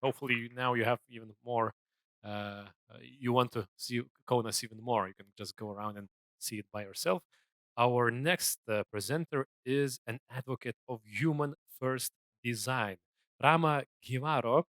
hopefully now you have even more. You want to see Konas even more. You can just go around and see it by yourself. Our next presenter is an advocate of human first design. Rama Gheerawo.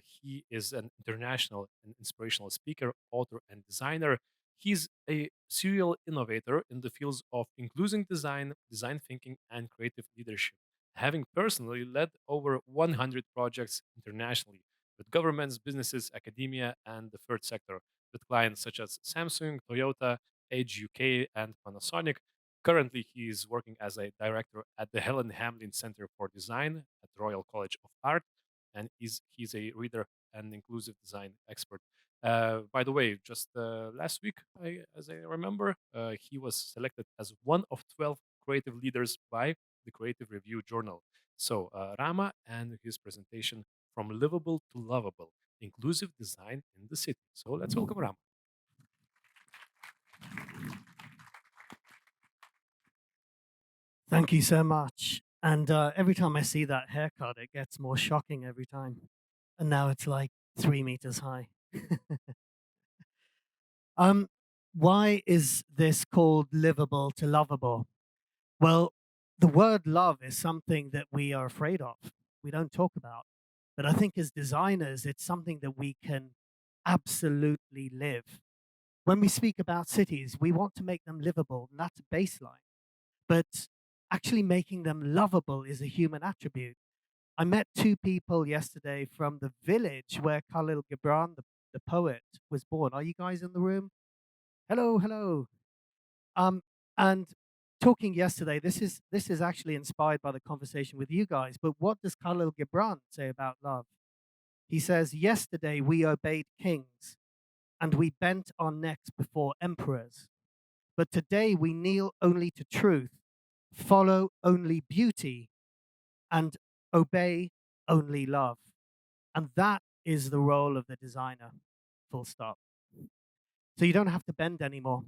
He is an international and inspirational speaker, author, and designer. He's a serial innovator in the fields of inclusive design, design thinking, and creative leadership, having personally led over 100 projects internationally with governments, businesses, academia, and the third sector, with clients such as Samsung, Toyota, AgeUK, and Panasonic. Currently, he is working as a director at the Helen Hamlyn Centre for Design at the Royal College of Art, and he's a reader and inclusive design expert. By the way, just last week, as I remember, he was selected as one of 12 creative leaders by the Creative Review Journal. So, Rama and his presentation from livable to lovable, inclusive design in the city. So, let's welcome Rama. Thank you so much. And every time I see that haircut, it gets more shocking every time. And now it's like 3 meters high. um, why is this called livable to lovable? Well, the word love is something that we are afraid of. We don't talk about. But I think as designers, it's something that we can absolutely live. When we speak about cities, we want to make them livable, and that's a baseline. But actually making them lovable is a human attribute. I met two people yesterday from the village where Khalil Gibran, the poet, was born. Are you guys in the room? Hello, hello. Um, and talking yesterday, this is actually inspired by the conversation with you guys. But what does Khalil Gibran say about love? He says, "Yesterday we obeyed kings and we bent our necks before emperors. But today we kneel only to truth, follow only beauty, and obey only love." And that is the role of the designer, full stop. So you don't have to bend anymore.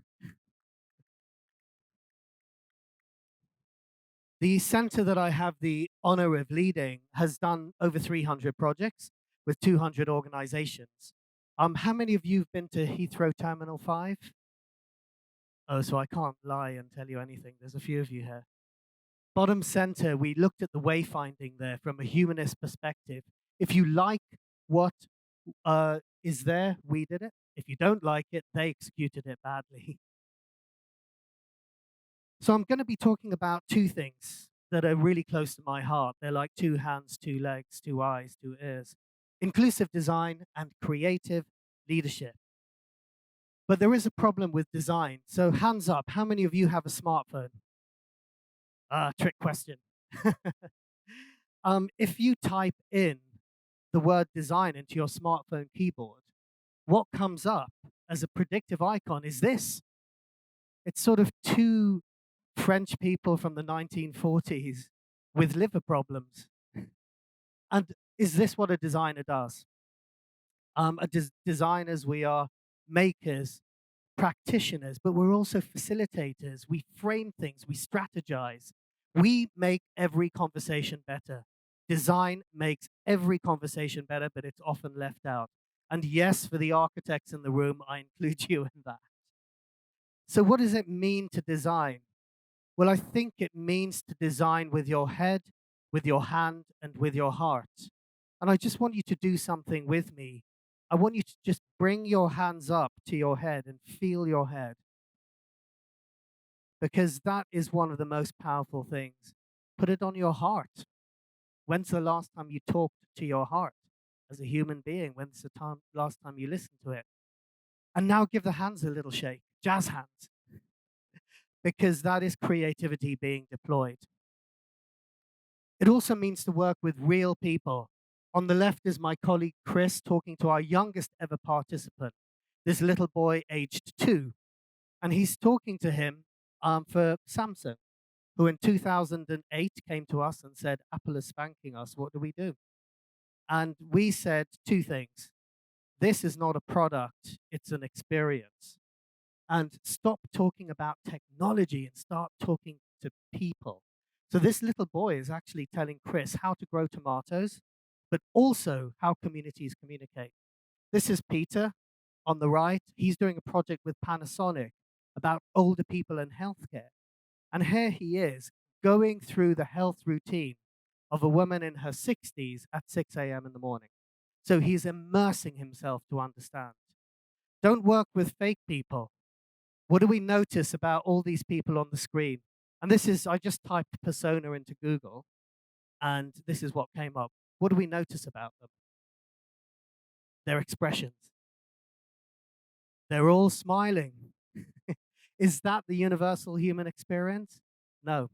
The center that I have the honor of leading has done over 300 projects with 200 organizations. How many of you have been to Heathrow Terminal 5? Oh, so I can't lie and tell you anything. There's a few of you here. Bottom center, we looked at the wayfinding there from a humanist perspective. If you like what is there, we did it. If you don't like it, they executed it badly. So I'm going to be talking about two things that are really close to my heart. They're like two hands, two legs, two eyes, two ears. Inclusive design and creative leadership. But there is a problem with design. So hands up, how many of you have a smartphone? Trick question. If you type in the word design into your smartphone keyboard, what comes up as a predictive icon is this. It's sort of two French people from the 1940s with liver problems. And is this what a designer does? Designers, we are makers, practitioners, but we're also facilitators. We frame things, we strategize. We make every conversation better. Design makes every conversation better, but it's often left out. And yes, for the architects in the room, I include you in that. So, what does it mean to design? Well, I think it means to design with your head, with your hand, and with your heart. And I just want you to do something with me. I want you to just bring your hands up to your head and feel your head, because that is one of the most powerful things. Put it on your heart. When's the last time you talked to your heart as a human being? When's the last time you listened to it? And now give the hands a little shake, jazz hands, because that is creativity being deployed. It also means to work with real people. On the left is my colleague Chris talking to our youngest ever participant, this little boy aged 2. And he's talking to him for Samsung, who in 2008 came to us and said, "Apple is spanking us. What do we do?" And we said two things. This is not a product, it's an experience. And stop talking about technology and start talking to people. So this little boy is actually telling Chris how to grow tomatoes, but also how communities communicate. This is Peter on the right. He's doing a project with Panasonic about older people and healthcare. And here he is going through the health routine of a woman in her 60s at 6 a.m. in the morning. So he's immersing himself to understand. Don't work with fake people. What do we notice about all these people on the screen? And this is, I just typed persona into Google, and this is what came up. What do we notice about them? Their expressions. They're all smiling. Is that the universal human experience? No.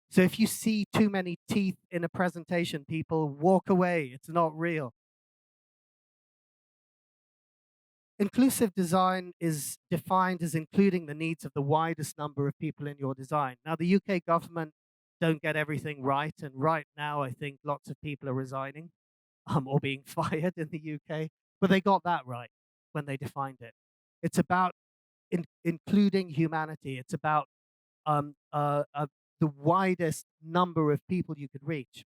So if you see too many teeth in a presentation, people walk away. It's not real. Inclusive design is defined as including the needs of the widest number of people in your design. Now, the UK government don't get everything right, and right now I think lots of people are resigning or being fired in the UK, but they got that right when they defined it. It's about including humanity. It's about the widest number of people you could reach.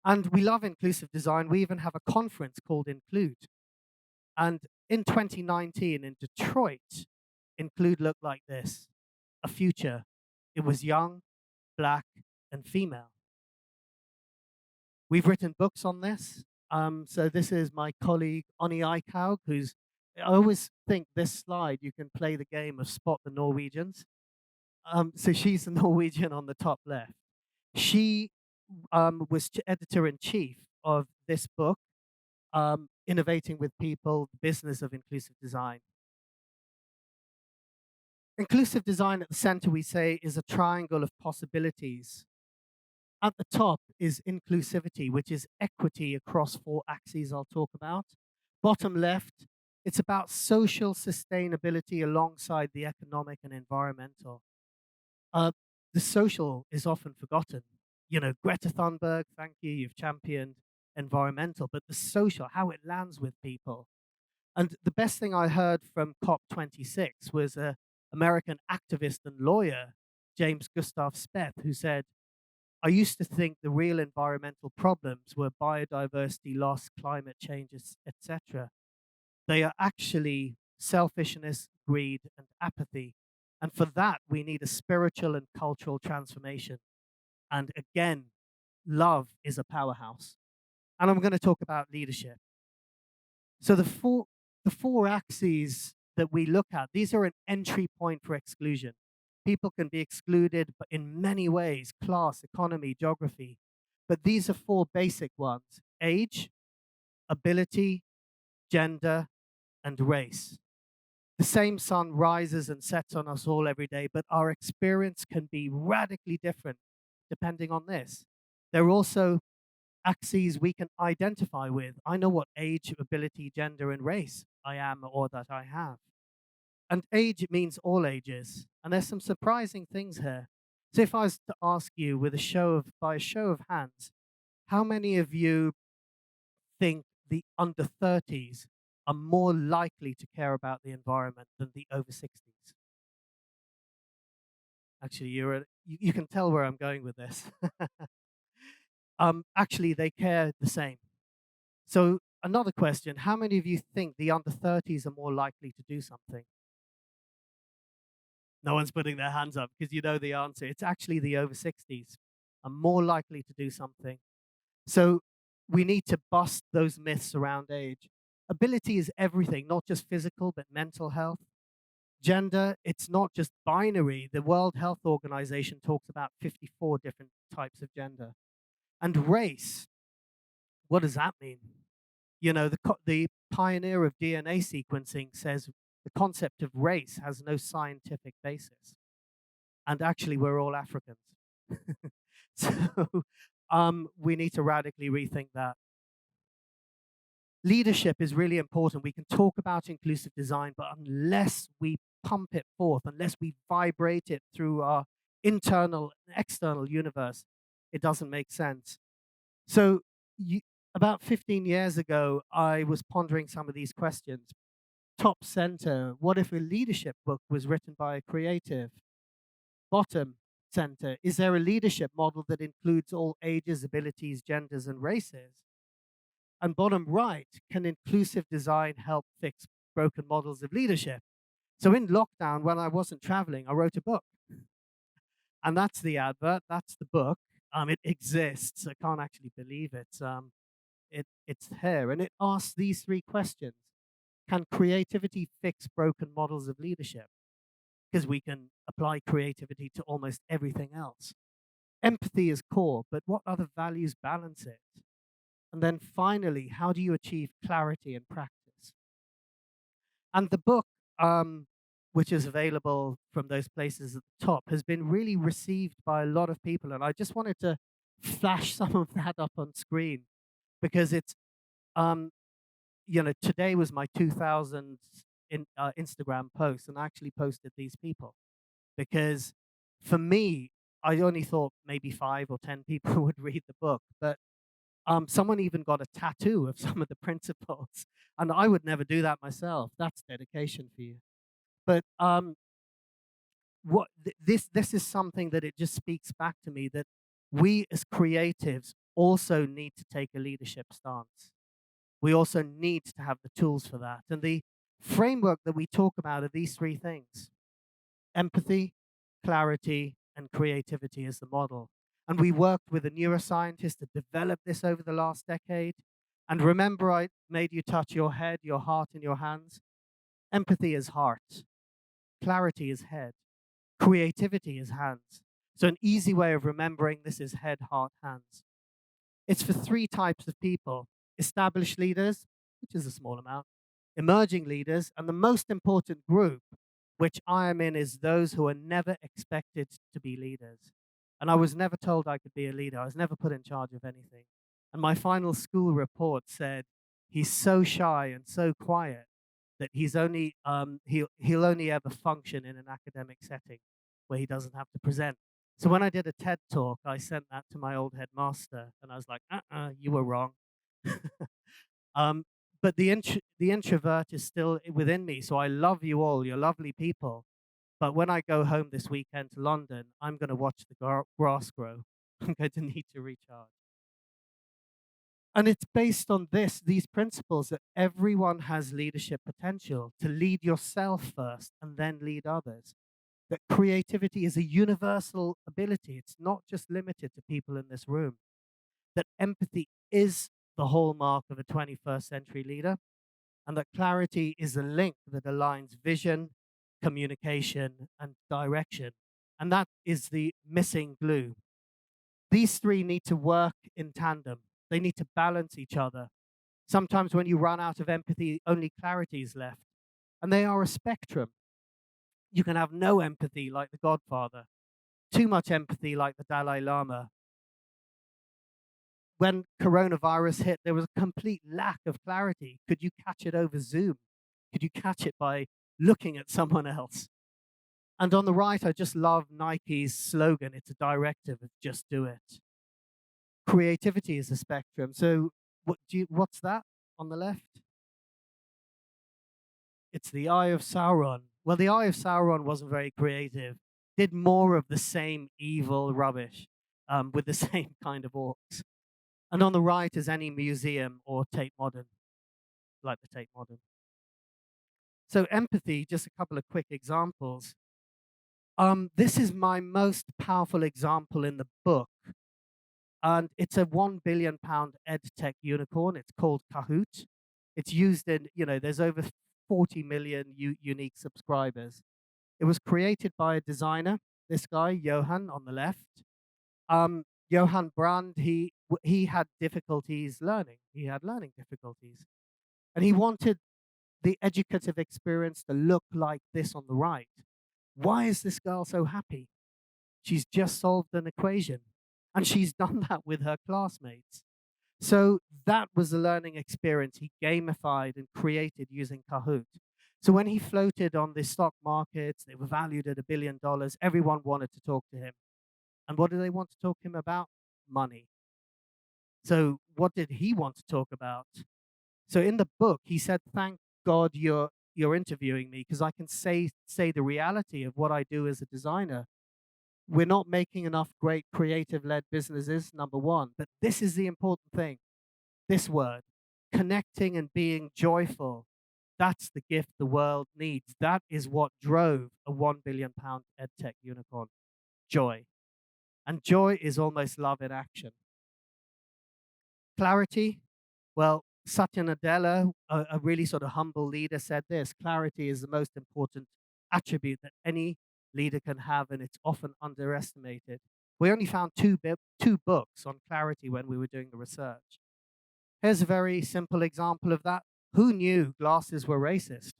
And we love inclusive design. We even have a conference called Include. And in 2019 in Detroit, Include looked like this: a future. It was young, black, and female. We've written books on this. So this is my colleague, Oni Eichhaug, who's, I always think this slide, you can play the game of spot the Norwegians. So she's the Norwegian on the top left. She was editor in chief of this book, Innovating with People, the Business of Inclusive Design. Inclusive design at the center, we say, is a triangle of possibilities. At the top is inclusivity, which is equity across four axes I'll talk about. Bottom left, it's about social sustainability alongside the economic and environmental. Uh, the social is often forgotten. You know, Greta Thunberg, thank you, you've championed environmental, but the social, how it lands with people. And the best thing I heard from COP26 was an American activist and lawyer, James Gustav Speth, who said, I used to think the real environmental problems were biodiversity loss, climate changes, etc. They are actually selfishness, greed, and apathy. And for that, we need a spiritual and cultural transformation. And again, love is a powerhouse. And I'm going to talk about leadership. So the four axes that we look at, these are an entry point for exclusion. People can be excluded in many ways: class, economy, geography. But these are four basic ones: age, ability, gender, and race. The same sun rises and sets on us all every day, but our experience can be radically different depending on this. There are also axes we can identify with. I know what age, ability, gender, and race I am or that I have. And age means all ages. And there's some surprising things here. So if I was to ask you by a show of hands, how many of you think the under 30s are more likely to care about the environment than the over 60s? Actually, you can tell where I'm going with this. Actually, they care the same. So another question, how many of you think the under 30s are more likely to do something? No one's putting their hands up because you know the answer. It's actually the over 60s are more likely to do something. So we need to bust those myths around age. Ability is everything, not just physical, but mental health. Gender, it's not just binary. The World Health Organization talks about 54 different types of gender. And race, what does that mean? You know, the pioneer of DNA sequencing says the concept of race has no scientific basis. And actually, we're all Africans. So we need to radically rethink that. Leadership is really important. We can talk about inclusive design, but unless we pump it forth, unless we vibrate it through our internal and external universe, it doesn't make sense. So about 15 years ago, I was pondering some of these questions. Top center, what if a leadership book was written by a creative? Bottom center, is there a leadership model that includes all ages, abilities, genders, and races? And bottom right, can inclusive design help fix broken models of leadership? So in lockdown, when I wasn't traveling, I wrote a book. And that's the advert, that's the book. It exists. I can't actually believe it. It's here, and it asks these three questions. Can creativity fix broken models of leadership? Because we can apply creativity to almost everything else. Empathy is core, but what other values balance it? And then finally, how do you achieve clarity in practice? And the book, which is available from those places at the top, has been really received by a lot of people. And I just wanted to flash some of that up on screen because it's, um, today was my 2000 Instagram post, and I actually posted these people because for me, I only thought maybe 5 or 10 people would read the book, but someone even got a tattoo of some of the principles, and I would never do that myself. That's dedication for you. But this is something that it just speaks back to me that we as creatives also need to take a leadership stance. We also need to have the tools for that. And the framework that we talk about are these three things: empathy, clarity, and creativity is the model. And we worked with a neuroscientist to develop this over the last decade. And remember, I made you touch your head, your heart, and your hands. Empathy is heart, clarity is head, creativity is hands. So, an easy way of remembering this is head, heart, hands. It's for three types of people: established leaders, which is a small amount, emerging leaders, and the most important group, which I am in, is those who are never expected to be leaders. And I was never told I could be a leader. I was never put in charge of anything. And my final school report said he's so shy and so quiet that he'll only ever function in an academic setting where he doesn't have to present. So when I did a TED talk, I sent that to my old headmaster, and I was like, you were wrong. um, but the introvert is still within me, so I love you all. You're lovely people. But when I go home this weekend to London, I'm going to watch the grass grow. I'm going to need to recharge. And it's based on these principles that everyone has leadership potential to lead yourself first and then lead others. That creativity is a universal ability. It's not just limited to people in this room. That empathy is the hallmark of a 21st century leader, and that clarity is a link that aligns vision, communication, and direction. And that is the missing glue. These three need to work in tandem. They need to balance each other. Sometimes when you run out of empathy, only clarity is left. And they are a spectrum. You can have no empathy like the Godfather, too much empathy like the Dalai Lama. When coronavirus hit, there was a complete lack of clarity. Could you catch it over Zoom? Could you catch it by looking at someone else? And on the right, I just love Nike's slogan. It's a directive of just do it. Creativity is a spectrum. So what's that on the left? It's the Eye of Sauron. Well, the Eye of Sauron wasn't very creative. Did more of the same evil rubbish with the same kind of orcs. And on the right is any museum or Tate Modern, like the Tate Modern. So empathy, just a couple of quick examples. This is my most powerful example in the book. And it's a £1 billion ed tech unicorn. It's called Kahoot. It's used in, there's over 40 million unique subscribers. It was created by a designer, this guy, Johan, on the left. Johan Brand, he had difficulties learning. He had learning difficulties. And he wanted the educative experience to look like this on the right. Why is this girl so happy? She's just solved an equation, and she's done that with her classmates. So that was the learning experience he gamified and created using Kahoot. So when he floated on the stock markets, they were valued at $1 billion. Everyone wanted to talk to him. And what do they want to talk to him about? Money. So what did he want to talk about? So in the book, he said, "Thank God you're interviewing me because I can say the reality of what I do as a designer. We're not making enough great creative-led businesses, number one. But this is the important thing, this word. connecting and being joyful, that's the gift the world needs. That is what drove a £1 billion edtech unicorn, joy. And joy is almost love in action. Clarity, well, Satya Nadella, a really sort of humble leader, said this: clarity is the most important attribute that any leader can have, and it's often underestimated. We only found two books on clarity when we were doing the research. Here's a very simple example of that. Who knew glasses were racist?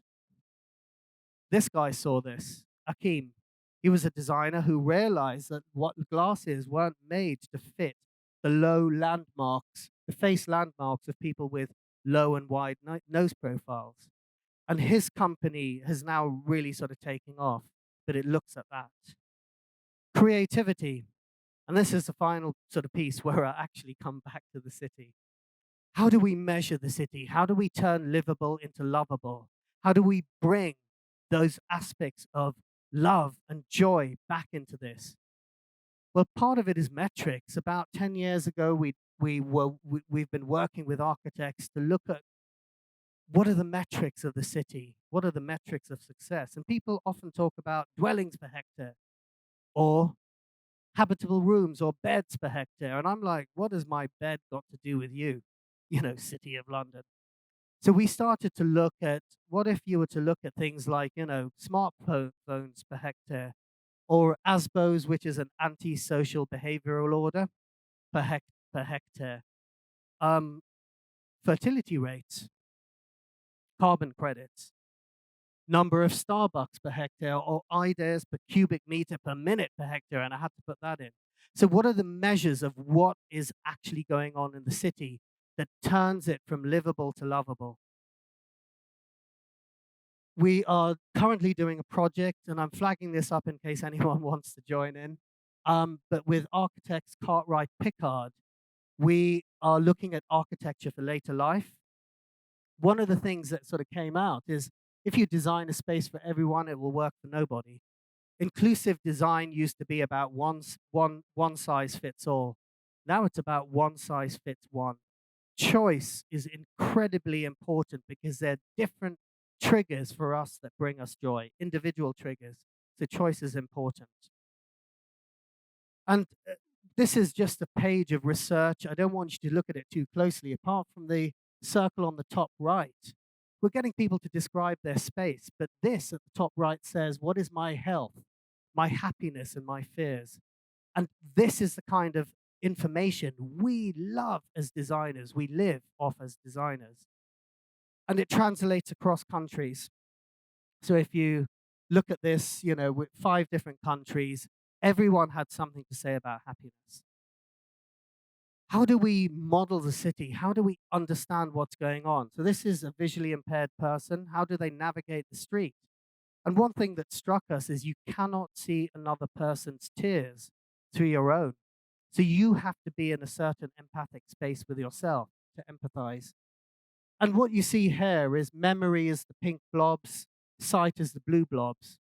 This guy saw this, Akeem. He was a designer who realized that what glasses weren't made to fit the low landmarks, the face landmarks of people with low and wide nose profiles. And his company has now really sort of taken off, but it looks at that. Creativity. And this is the final sort of piece where I actually come back to the city. How do we measure the city? How do we turn livable into lovable? How do we bring those aspects of love and joy back into this? Well, part of it is metrics. About 10 years ago, we've been working with architects to look at what are the metrics of the city? What are the metrics of success? And people often talk about dwellings per hectare or habitable rooms or beds per hectare. And I'm like, what has my bed got to do with you? City of London. So we started to look at what if you were to look at things like, smartphones per hectare or ASBOs, which is an antisocial behavioral order per hectare, um, fertility rates, carbon credits, number of Starbucks per hectare, or IDES per cubic meter per minute per hectare, and I had to put that in. So what are the measures of what is actually going on in the city that turns it from livable to lovable? We are currently doing a project, and I'm flagging this up in case anyone wants to join in. But with architects Cartwright Pickard, we are looking at architecture for later life. One of the things that sort of came out is if you design a space for everyone, it will work for nobody. Inclusive design used to be about one size fits all. Now it's about one size fits one. Choice is incredibly important because they're different triggers for us that bring us joy, individual triggers. So choice is important. And this is just a page of research. I don't want you to look at it too closely. Apart from the circle on the top right, we're getting people to describe their space. But this at the top right says, what is my health, my happiness, and my fears? And this is the kind of information we love as designers. We live off as designers. And it translates across countries. So if you look at this, with 5 different countries, everyone had something to say about happiness. How do we model the city? How do we understand what's going on? So this is a visually impaired person. How do they navigate the street? And one thing that struck us is you cannot see another person's tears through your own. So you have to be in a certain empathic space with yourself to empathize. And what you see here is memory is the pink blobs, sight is the blue blobs.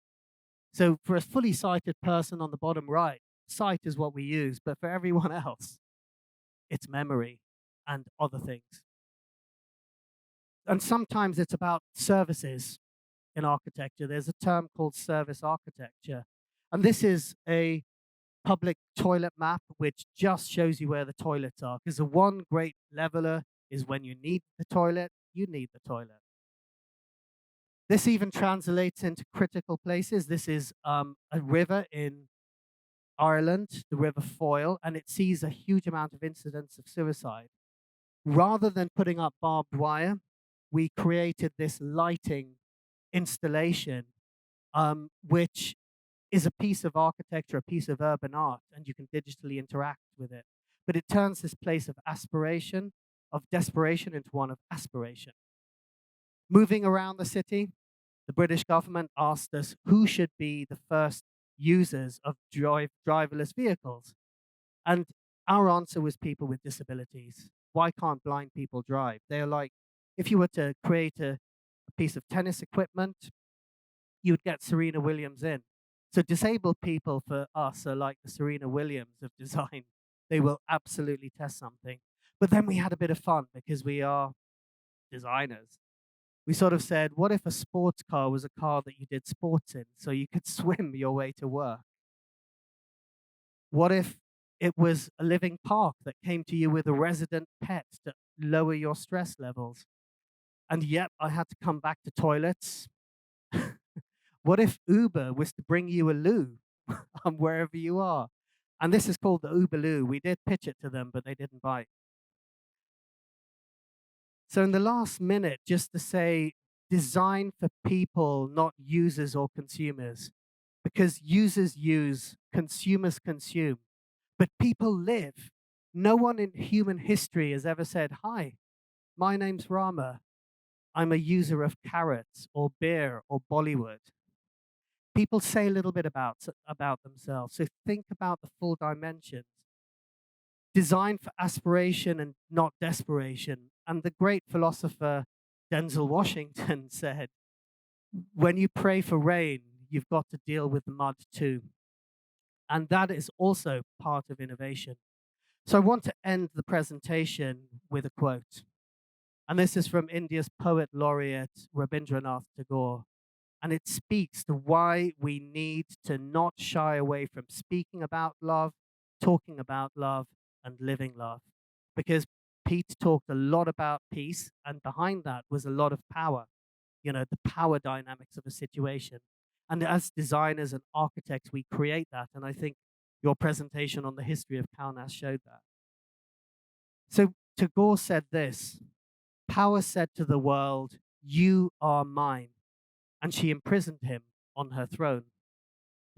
So for a fully sighted person on the bottom right, sight is what we use, but for everyone else, it's memory and other things. And sometimes it's about services in architecture. There's a term called service architecture. And this is a public toilet map, which just shows you where the toilets are. Because the one great leveler is when you need the toilet, you need the toilet. This even translates into critical places. This is a river in Ireland, the River Foyle, and it sees a huge amount of incidents of suicide. Rather than putting up barbed wire, we created this lighting installation, which is a piece of architecture, a piece of urban art, and you can digitally interact with it. But it turns this place of aspiration, of desperation, into one of aspiration. Moving around the city, the British government asked us who should be the first users of driverless vehicles. And our answer was people with disabilities. Why can't blind people drive? They're like, if you were to create a piece of tennis equipment, you'd get Serena Williams in. So disabled people for us are like the Serena Williams of design. They will absolutely test something. But then we had a bit of fun because we are designers. We sort of said, what if a sports car was a car that you did sports in so you could swim your way to work? What if it was a living park that came to you with a resident pet to lower your stress levels? And yet I had to come back to toilets. What if Uber was to bring you a loo wherever you are? And this is called the Uber Loo. We did pitch it to them, but they didn't bite. So in the last minute, just to say, design for people, not users or consumers, because users use, consumers consume, but people live. No one in human history has ever said, "Hi, my name's Rama. I'm a user of carrots or beer or Bollywood." People say a little bit about themselves. So think about the full dimensions. Designed for aspiration and not desperation. And the great philosopher Denzel Washington said, when you pray for rain, you've got to deal with the mud too. And that is also part of innovation. So I want to end the presentation with a quote. And this is from India's poet laureate, Rabindranath Tagore. And it speaks to why we need to not shy away from speaking about love, talking about love, and living love. Because Pete talked a lot about peace, and behind that was a lot of power, the power dynamics of a situation. And as designers and architects, we create that. And I think your presentation on the history of Kaunas showed that. So Tagore said this: power said to the world, "You are mine," and she imprisoned him on her throne.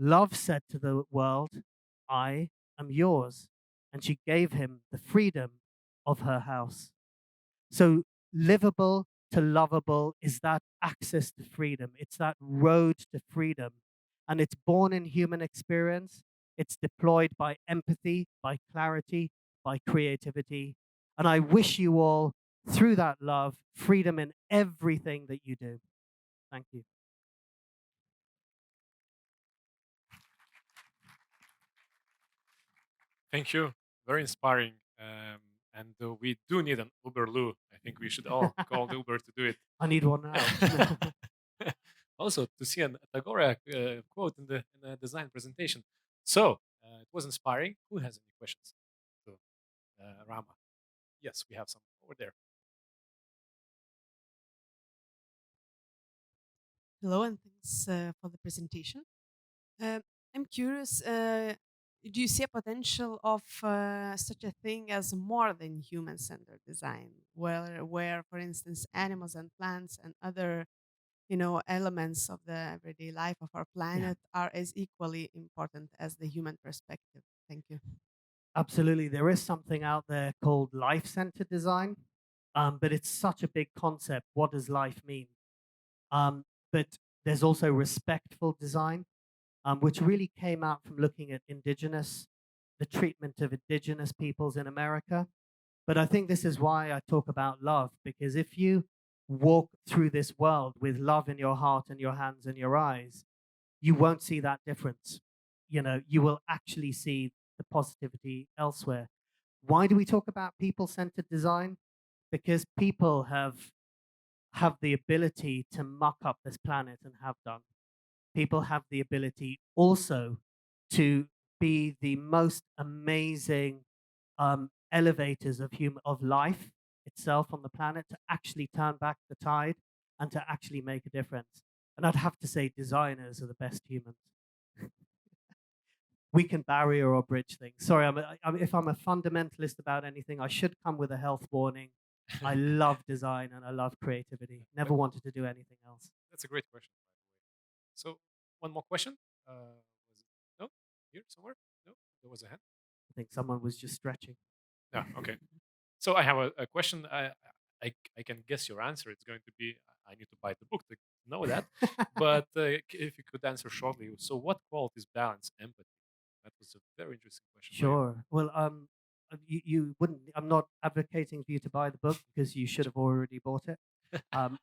Love said to the world, "I am yours," and she gave him the freedom of her house. So, livable to lovable is that access to freedom. It's that road to freedom. And it's born in human experience. It's deployed by empathy, by clarity, by creativity. And I wish you all, through that love, freedom in everything that you do. Thank you. Thank you. Very inspiring. And we do need an Uber Loo. I think we should all call Uber to do it. I need one now. Also, to see an Tagore quote in the design presentation. So it was inspiring. Who has any questions to Rama? Yes, we have some over there. Hello, and thanks for the presentation. Uh, I'm curious, do you see a potential of such a thing as more than human-centered design, where, for instance, animals and plants and other, elements of the everyday life of our Yeah, planet are as equally important as the human perspective? Thank you. absolutely. There is something out there called life-centered design, but it's such a big concept. What does life mean? But there's also respectful design, which really came out from looking at the treatment of indigenous peoples in America. But I think this is why I talk about love, because if you walk through this world with love in your heart and your hands and your eyes, you won't see that difference. You will actually see the positivity elsewhere. Why do we talk about people-centered design? Because people have the ability to muck up this planet and have done. People have the ability also to be the most amazing elevators of life itself on the planet, to actually turn back the tide and to actually make a difference. And I'd have to say designers are the best humans. We can barrier or bridge things. Sorry, if I'm a fundamentalist about anything, I should come with a health warning. I love design and I love creativity. Never wanted to do anything else. That's a great question, by the way. So, one more question. Was it no here somewhere? No, there was a hand. I think someone was just stretching. Yeah. Okay. So I have a question. I can guess your answer. It's going to be I need to buy the book to know that. But if you could answer shortly, so what qualities balance empathy? That was a very interesting question by you. Sure. Well, you wouldn't. I'm not advocating for you to buy the book because you should have already bought it. Um,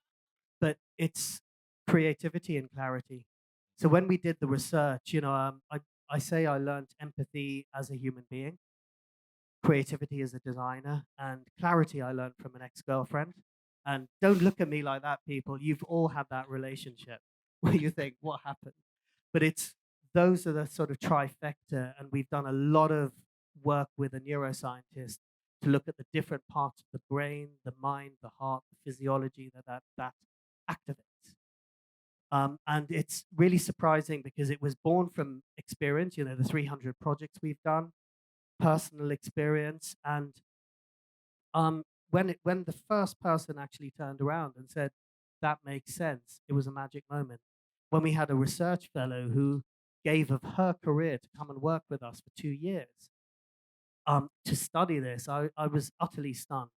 but it's creativity and clarity. So when we did the research, I say I learned empathy as a human being, creativity as a designer, and clarity I learned from an ex-girlfriend. And don't look at me like that, people. You've all had that relationship where you think, what happened? But it's those are the sort of trifecta. And we've done a lot of work with a neuroscientist to look at the different parts of the brain, the mind, the heart, the physiology that activates. And it's really surprising because it was born from experience, the 300 projects we've done, personal experience. And when the first person actually turned around and said, that makes sense, it was a magic moment. When we had a research fellow who gave of her career to come and work with us for 2 years to study this, I was utterly stunned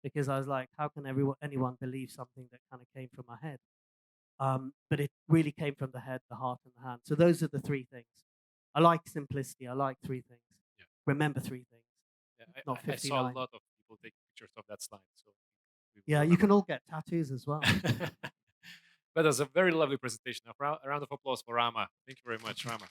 because I was like, how can anyone believe something that kind of came from my head? But it really came from the head, the heart, and the hand. So those are the three things. I like simplicity. I like three things. Yeah. Remember three things, Yeah, not I saw a 59. lot of people taking pictures of that slide. So we will Yeah, you remember. can all get tattoos as well. That was a very lovely presentation. A round of applause for Rama. Thank you very much, Rama.